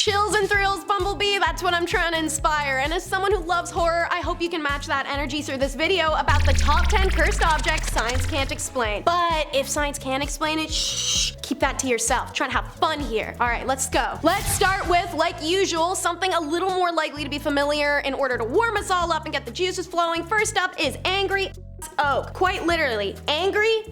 Chills and thrills, Bumblebee, that's what I'm trying to inspire. And as someone who loves horror, I hope you can match that energy through this video about the top 10 cursed objects science can't explain. But if science can explain it, shh, keep that to yourself. Trying to have fun here. Alright, let's go. Let's start with, like usual, something a little more likely to be familiar in order to warm us all up and get the juices flowing. First up is angry oak. Quite literally, angry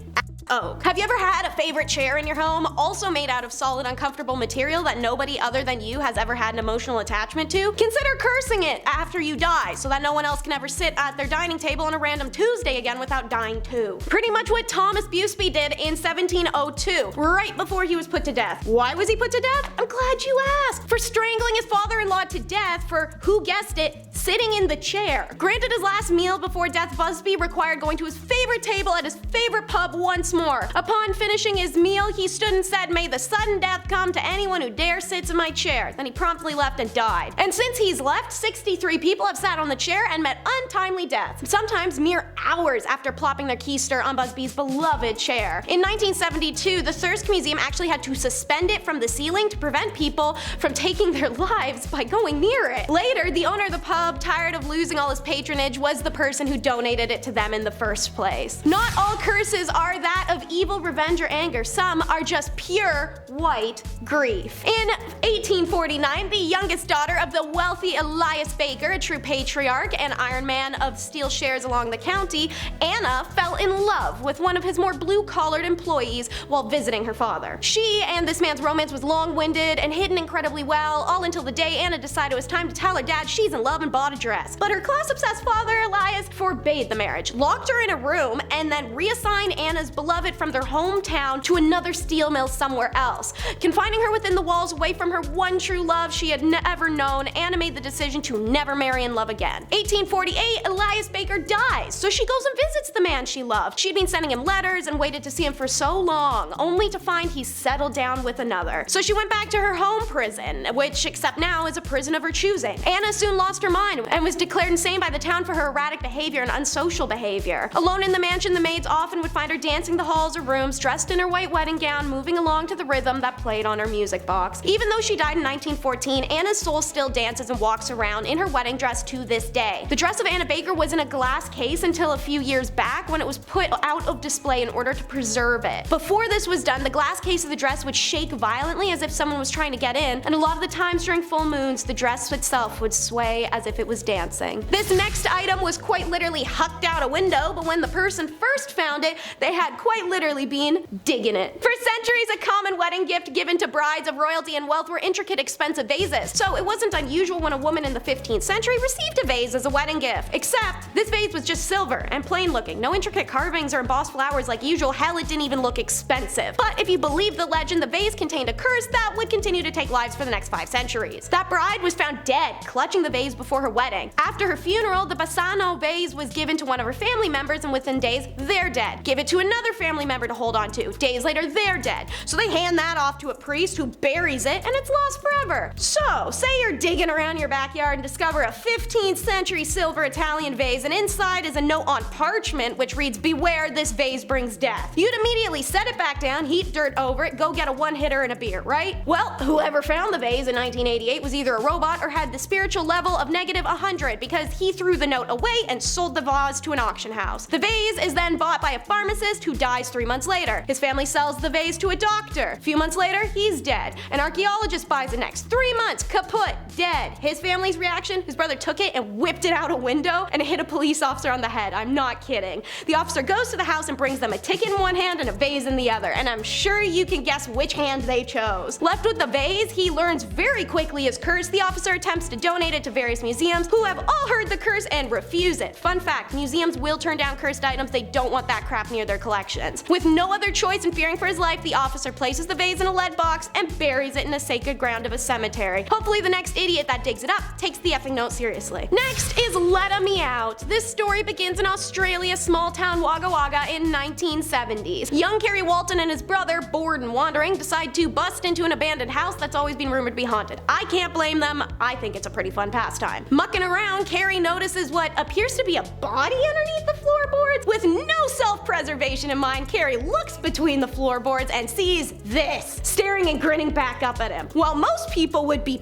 oak. Have you ever had a favorite chair in your home, also made out of solid, uncomfortable material that nobody other than you has ever had an emotional attachment to? Consider cursing it after you die so that no one else can ever sit at their dining table on a random Tuesday again without dying too. Pretty much what Thomas Busby did in 1702, right before he was put to death. Why was he put to death? I'm glad you asked. For strangling his father-in-law to death for, who guessed it, sitting in the chair. Granted, his last meal before death, Busby required going to his favorite table at his favorite pub once more. Upon finishing his meal, he stood and said, "May the sudden death come to anyone who dare sits in my chair." Then he promptly left and died. And since he's left, 63 people have sat on the chair and met untimely death, sometimes mere hours after plopping their keister on Busby's beloved chair. In 1972, the Thirsk Museum actually had to suspend it from the ceiling to prevent people from taking their lives by going near it. Later, the owner of the pub, tired of losing all his patronage, was the person who donated it to them in the first place. Not all curses are that of evil revenge or anger. Some are just pure white grief. In 1849, the youngest daughter of the wealthy Elias Baker, a true patriarch and Iron Man of steel shares along the county, Anna fell in love with one of his more blue-collared employees while visiting her father. She and this man's romance was long-winded and hidden incredibly well, all until the day Anna decided it was time to tell her dad she's in love and bought a dress. But her class-obsessed father, Elias, forbade the marriage, locked her in a room, and then reassigned Anna's beloved from their hometown to another steel mill somewhere else. Confining her within the walls away from her one true love she had never known, Anna made the decision to never marry and love again. 1848, Elias Baker dies, so she goes and visits the man she loved. She'd been sending him letters and waited to see him for so long, only to find he's settled down with another. So she went back to her home prison, which, except now, is a prison of her choosing. Anna soon lost her mind and was declared insane by the town for her erratic behavior and unsocial behavior. Alone in the mansion, the maids often would find her dancing the halls or rooms, dressed in her white wedding gown, moving along to the rhythm that played on her music box. Even though she died in 1914, Anna's soul still dances and walks around in her wedding dress to this day. The dress of Anna Baker was in a glass case until a few years back, when it was put out of display in order to preserve it. Before this was done, the glass case of the dress would shake violently as if someone was trying to get in, and a lot of the times during full moons, the dress itself would sway as if it was dancing. This next item was quite literally hucked out a window, but when the person first found it, they had quite literally been digging it. For centuries, a common wedding gift given to brides of royalty and wealth were intricate, expensive vases, so it wasn't unusual when a woman in the 15th century received a vase as a wedding gift. Except, this vase was just silver and plain looking, no intricate carvings or embossed flowers like usual. Hell, it didn't even look expensive. But if you believe the legend, the vase contained a curse that would continue to take lives for the next 5 centuries. That bride was found dead, clutching the vase before her wedding. After her funeral, the Bassano vase was given to one of her family members, and within days, they're dead. Give it to another family member to hold on to. Days later, they're dead. So they hand that off to a priest who buries it, and it's lost forever. So, say you're digging around your backyard and discover a 15th century silver Italian vase, and inside is a note on parchment which reads, "Beware, this vase brings death." You'd immediately set it back down, heat dirt over it, go get a one-hitter and a beer, right? Well, whoever found the vase in 1988 was either a robot or had the spiritual level of -100, because he threw the note away and sold the vase to an auction house. The vase is then bought by a pharmacist who dies 3 months later. His family sells the vase to a doctor. A few months later, he's dead. An archaeologist buys it next. 3 months, kaput, dead. His family's reaction? His brother took it and whipped it out a window and hit a police officer on the head. I'm not kidding. The officer goes to the house and brings them a ticket in one hand and a vase in the other, and I'm sure you can guess which hand they chose. Left with the vase, he learns very quickly his curse. The officer attempts to donate it to various museums, who have all heard the curse and refuse it. Fun fact, museums will turn down cursed items. They don't want that crap near their collections. With no other choice and fearing for his life, the officer places the vase in a lead box and buries it in the sacred ground of a cemetery. Hopefully the next idiot that digs it up takes the effing note seriously. Next is Let 'Em Me Out. This story begins in Australia's small town Wagga Wagga in 1970s. Young Kerry Walton and his brother, bored and wandering, decide to bust into an abandoned house that's always been rumored to be haunted. I can't blame them. I think it's a pretty fun pastime. Mucking around, Kerry notices what appears to be a body underneath the floorboards. With no self-preservation in mind, Kerry looks between the floorboards and sees this, staring and grinning back up at him. While most people would be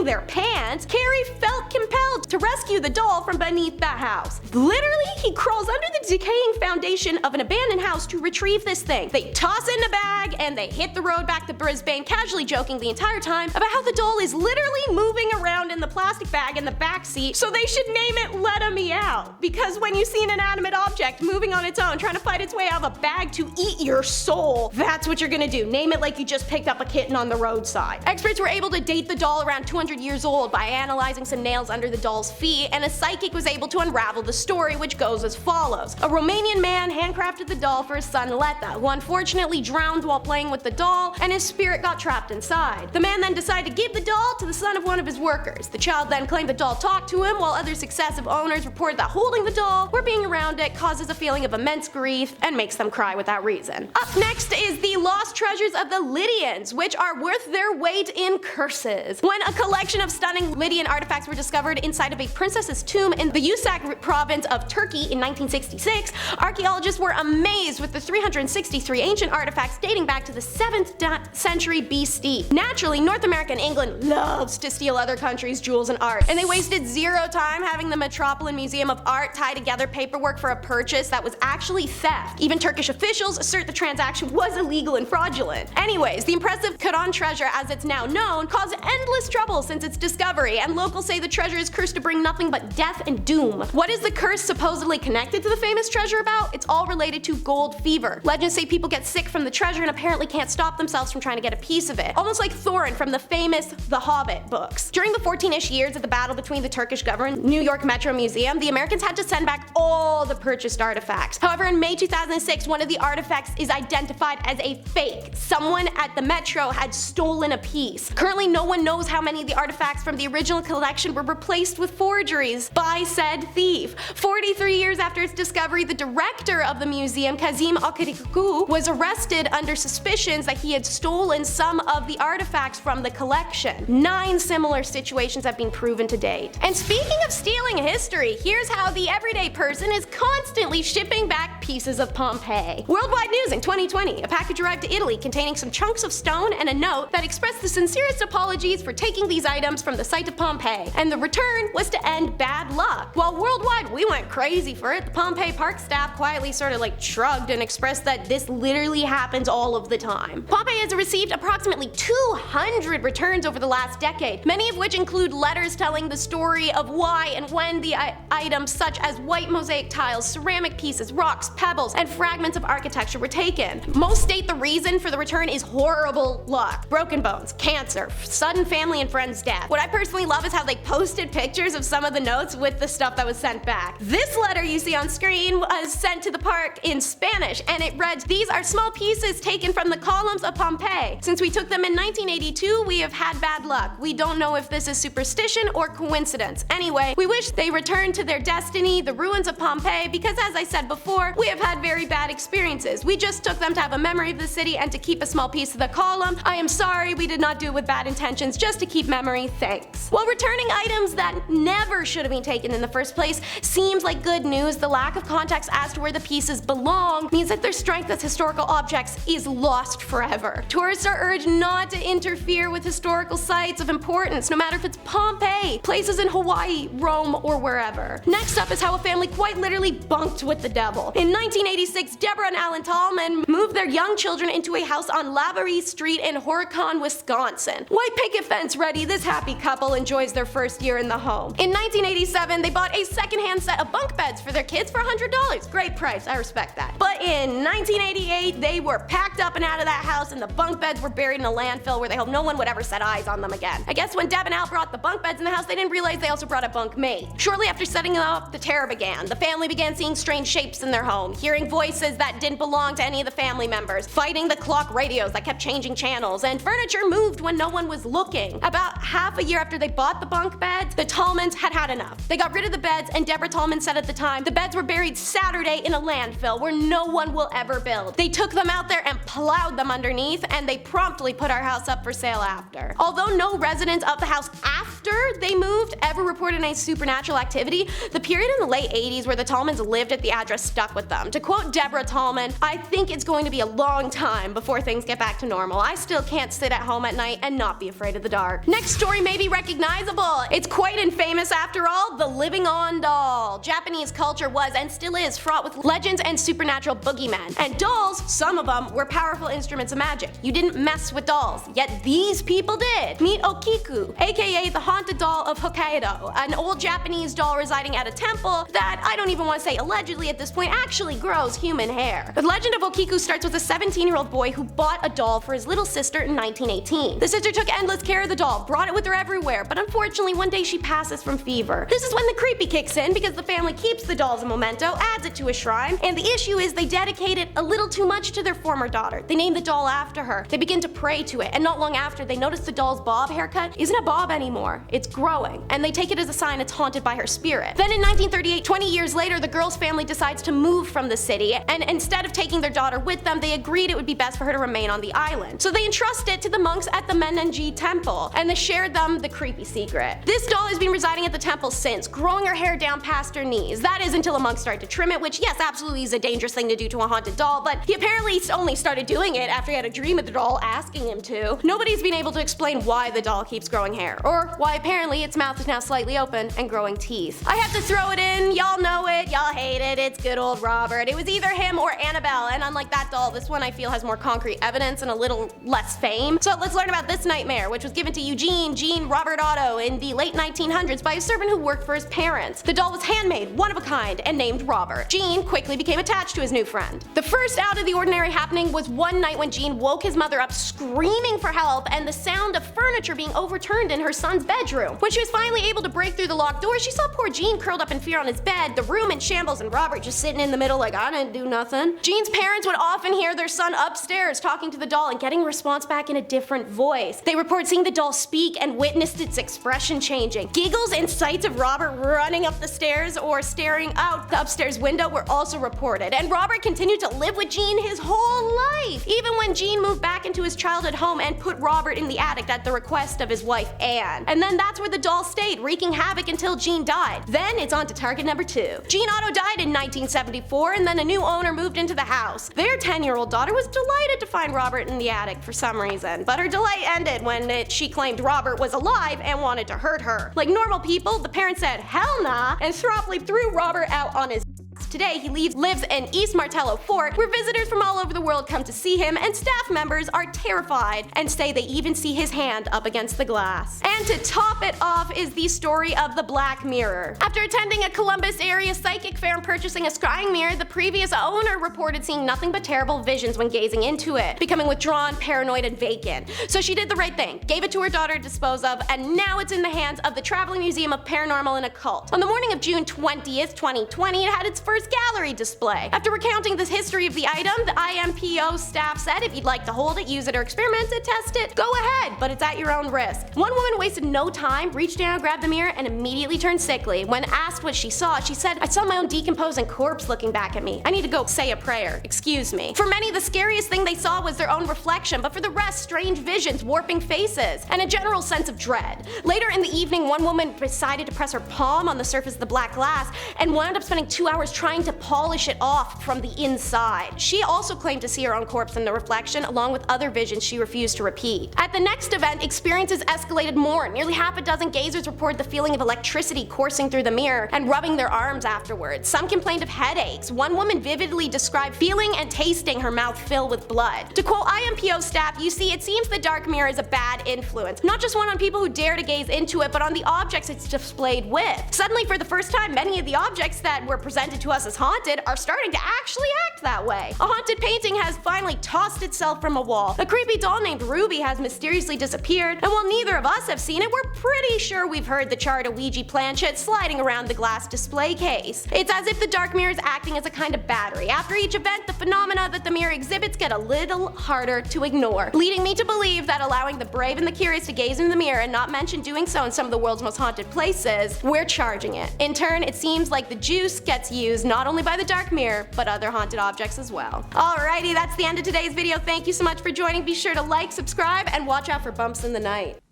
their pants, Carrie felt compelled to rescue the doll from beneath that house. Literally, he crawls under the decaying foundation of an abandoned house to retrieve this thing. They toss it in a bag and they hit the road back to Brisbane, casually joking the entire time about how the doll is literally moving around in the plastic bag in the back seat, so they should name it Let Me Out. Because when you see an inanimate object moving on its own, trying to fight its way out of a bag to eat your soul, that's what you're gonna do. Name it like you just picked up a kitten on the roadside. Experts were able to date the doll around 200 years old by analyzing some nails under the doll's feet, and a psychic was able to unravel the story, which goes as follows. A Romanian man handcrafted the doll for his son Leta, who unfortunately drowned while playing with the doll, and his spirit got trapped inside. The man then decided to give the doll to the son of one of his workers. The child then claimed the doll talked to him, while other successive owners reported that holding the doll or being around it causes a feeling of immense grief and makes them cry without reason. Up next is the lost treasures of the Lydians, which are worth their weight in curses. When a collection of stunning Lydian artifacts were discovered inside of a princess's tomb in the Usak province of Turkey in 1966, archaeologists were amazed with the 363 ancient artifacts dating back to the 7th century BC. Naturally, North America and England loves to steal other countries' jewels and art, and they wasted zero time having the Metropolitan Museum of Art tie together paperwork for a purchase that was actually theft. Even Turkish officials assert the transaction was illegal and fraudulent. Anyways, the impressive Karahan treasure, as it's now known, caused endless trouble since its discovery, and locals say the treasure is cursed to bring nothing but death and doom. What is the curse supposedly connected to the famous treasure about? It's all related to gold fever. Legends say people get sick from the treasure and apparently can't stop themselves from trying to get a piece of it, almost like Thorin from the famous The Hobbit books. During the 14-ish years of the battle between the Turkish government and New York Metro Museum, the Americans had to send back all the purchased artifacts. However, in May 2006, one of the artifacts is identified as a fake. Someone at the Metro had stolen a piece. Currently, no one knows how many of the artifacts from the original collection were replaced with forgeries by said thief. 43 years after its discovery, the director of the museum, Kazim Akariku, was arrested under suspicions that he had stolen some of the artifacts from the collection. 9 similar situations have been proven to date. And speaking of stealing history, here's how the everyday person is constantly shipping back pieces of Pompeii. Worldwide news in 2020, a package arrived to Italy containing some chunks of stone and a note that expressed the sincerest apologies for taking these items from the site of Pompeii, and the return was to end bad luck. While worldwide we went crazy for it, the Pompeii park staff quietly sort of shrugged and expressed that this literally happens all of the time. Pompeii has received approximately 200 returns over the last decade, many of which include letters telling the story of why and when the items such as white mosaic tiles, ceramic pieces, rocks, pebbles, and fragments of architecture were taken. Most state the reason for the return is horrible luck, broken bones, cancer, sudden family and friends death. What I personally love is how they posted pictures of some of the notes with the stuff that was sent back. This letter you see on screen was sent to the park in Spanish, and it read, "These are small pieces taken from the columns of Pompeii. Since we took them in 1982, we have had bad luck. We don't know if this is superstition or coincidence. Anyway, we wish they returned to their destiny, the ruins of Pompeii, because as I said before, we have had very bad experiences. We just took them to have a memory of the city and to keep a small piece of the column. I am sorry, we did not do it with bad intentions, just to keep memory, thanks." While returning items that never should have been taken in the first place seems like good news, the lack of context as to where the pieces belong means that their strength as historical objects is lost forever. Tourists are urged not to interfere with historical sites of importance, no matter if it's Pompeii, places in Hawaii, Rome, or wherever. Next up is how a family quite literally bunked with the devil. In 1986, Deborah and Alan Tallman moved their young children into a house on Lavery Street in Horicon, Wisconsin. White picket fence ready, this happy couple enjoys their first year in the home. In 1987, they bought a secondhand set of bunk beds for their kids for $100. Great price, I respect that. But in 1988, they were packed up and out of that house, and the bunk beds were buried in a landfill where they hoped no one would ever set eyes on them again. I guess when Deb and Al brought the bunk beds in the house, they didn't realize they also brought a bunk mate. Shortly after setting them up, the terror began. The family began seeing strange shapes in their home, hearing voices that didn't belong to any of the family members, fighting the clock radios that kept changing channels, and furniture moved when no one was looking. About half a year after they bought the bunk beds, the Tallmans had had enough. They got rid of the beds, and Deborah Tallman said at the time, the beds were buried Saturday in a landfill where no one will ever build. They took them out there and plowed them underneath, and they promptly put our house up for sale after. Although no residents of the house after they moved ever reported any supernatural activity, the period in the late 80s where the Tallmans lived at the address stuck with them. To quote Deborah Tallman, "I think it's going to be a long time before things get back to normal. I still can't sit at home at night and not be afraid of the dark." Next next story may be recognizable. It's quite infamous after all, the living on doll. Japanese culture was and still is fraught with legends and supernatural boogeymen. And dolls, some of them, were powerful instruments of magic. You didn't mess with dolls, yet these people did. Meet Okiku, aka the haunted doll of Hokkaido, an old Japanese doll residing at a temple that, I don't even want to say allegedly at this point, actually grows human hair. The legend of Okiku starts with a 17-year-old boy who bought a doll for his little sister in 1918. The sister took endless care of the doll, brought it with her everywhere, but unfortunately one day she passes from fever. This is when the creepy kicks in because the family keeps the doll as a memento, adds it to a shrine, and the issue is they dedicate it a little too much to their former daughter. They name the doll after her. They begin to pray to it, and not long after they notice the doll's bob haircut isn't a bob anymore. It's growing, and they take it as a sign it's haunted by her spirit. Then in 1938, 20 years later, the girl's family decides to move from the city, and instead of taking their daughter with them, they agreed it would be best for her to remain on the island. So they entrust it to the monks at the Menenji temple, and they shared them the creepy secret. This doll has been residing at the temple since, growing her hair down past her knees. That is until a monk started to trim it, which yes, absolutely is a dangerous thing to do to a haunted doll, but he apparently only started doing it after he had a dream of the doll asking him to. Nobody's been able to explain why the doll keeps growing hair, or why apparently its mouth is now slightly open and growing teeth. I have to throw it in, y'all know it, y'all hate it, it's good old Robert. It was either him or Annabelle, and unlike that doll, this one I feel has more concrete evidence and a little less fame. So let's learn about this nightmare, which was given to Eugene Jean Robert Otto in the late 1900s by a servant who worked for his parents. The doll was handmade, one of a kind, and named Robert. Jean quickly became attached to his new friend. The first out of the ordinary happening was one night when Jean woke his mother up screaming for help and the sound of furniture being overturned in her son's bedroom. When she was finally able to break through the locked door, she saw poor Jean curled up in fear on his bed, the room in shambles, and Robert just sitting in the middle like, I didn't do nothing. Jean's parents would often hear their son upstairs talking to the doll and getting a response back in a different voice. They report seeing the doll speak and witnessed its expression changing. Giggles and sights of Robert running up the stairs or staring out the upstairs window were also reported, and Robert continued to live with Jean his whole life, even when Jean moved back into his childhood home and put Robert in the attic at the request of his wife Anne. And then that's where the doll stayed, wreaking havoc until Jean died. Then it's on to target number 2. Jean Otto died in 1974, and then a new owner moved into the house. Their 10-year-old daughter was delighted to find Robert in the attic for some reason, but her delight ended when she claimed Robert was alive and wanted to hurt her. Like normal people, the parents said hell nah and promptly threw Robert out on his. Today, he lives in East Martello Fort, where visitors from all over the world come to see him, and staff members are terrified and say they even see his hand up against the glass. And to top it off is the story of the Black Mirror. After attending a Columbus area psychic fair and purchasing a scrying mirror, the previous owner reported seeing nothing but terrible visions when gazing into it, becoming withdrawn, paranoid, and vacant. So she did the right thing, gave it to her daughter to dispose of, and now it's in the hands of the Traveling Museum of Paranormal and Occult. On the morning of June 20th, 2020, it had its first gallery display. After recounting the history of the item, the IMPO staff said if you'd like to hold it, use it, or experiment it, test it, go ahead, but it's at your own risk. One woman wasted no time, reached down, grabbed the mirror, and immediately turned sickly. When asked what she saw, she said, I saw my own decomposing corpse looking back at me. I need to go say a prayer. Excuse me. For many, the scariest thing they saw was their own reflection, but for the rest, strange visions, warping faces, and a general sense of dread. Later in the evening, one woman decided to press her palm on the surface of the black glass and wound up spending 2 hours trying to polish it off from the inside. She also claimed to see her own corpse in the reflection, along with other visions she refused to repeat. At the next event, experiences escalated more. Nearly half a dozen gazers reported the feeling of electricity coursing through the mirror and rubbing their arms afterwards. Some complained of headaches. One woman vividly described feeling and tasting her mouth fill with blood. To quote IMPO staff, you see, it seems the dark mirror is a bad influence. Not just one on people who dare to gaze into it, but on the objects it's displayed with. Suddenly, for the first time, many of the objects that were presented to us as haunted are starting to actually act that way. A haunted painting has finally tossed itself from a wall. A creepy doll named Ruby has mysteriously disappeared, and while neither of us have seen it, we're pretty sure we've heard the chart of Ouija planchette sliding around the glass display case. It's as if the dark mirror is acting as a kind of battery. After each event, the phenomena that the mirror exhibits get a little harder to ignore, leading me to believe that allowing the brave and the curious to gaze in the mirror and not mention doing so in some of the world's most haunted places, we're charging it. In turn, it seems like the juice gets used not only by the dark mirror, but other haunted objects as well. Alrighty, that's the end of today's video. Thank you so much for joining. Be sure to like, subscribe, and watch out for bumps in the night.